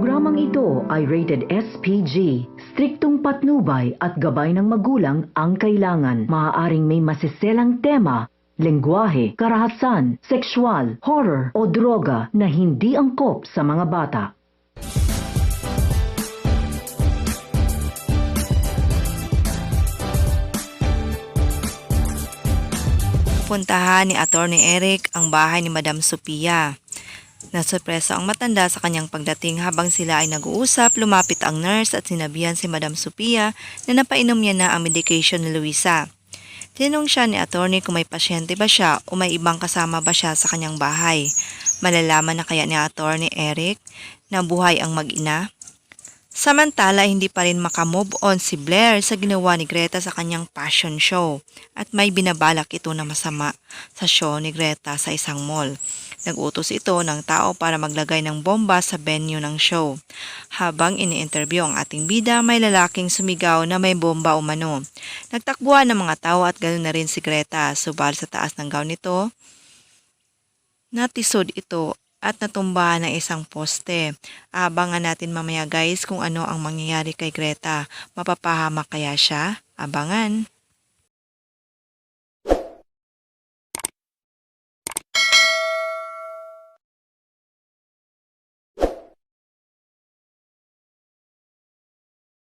Programang ito ay rated SPG. Striktong patnubay at gabay ng magulang ang kailangan. Maaaring may masiselang tema, lengguwahe, karahasan, sexual, horror o droga na hindi angkop sa mga bata. Puntahan ni Attorney Eric ang bahay ni Madam Sophia. Nasurpresa ang matanda sa kanyang pagdating. Habang sila ay nag-uusap, lumapit ang nurse at sinabihan si Madam Sophia na napainom niya na ang medication ni Luisa. Tinanong siya ni Attorney kung may pasyente ba siya o may ibang kasama ba siya sa kanyang bahay. Malalaman na kaya ni Attorney Eric na buhay ang mag-ina? Samantala, hindi pa rin makamove on si Blair sa ginawa ni Greta sa kanyang fashion show at may binabalak ito na masama sa show ni Greta sa isang mall. Nag-utos ito ng tao para maglagay ng bomba sa venue ng show. Habang ini-interview ang ating bida, may lalaking sumigaw na may bomba umano. Nagtakbuhan ng mga tao at ganoon na rin si Greta. Subal sa taas ng gown nito, natisod ito at natumbahan ng isang poste. Abangan natin mamaya guys kung ano ang mangyayari kay Greta. Mapapahamak kaya siya? Abangan!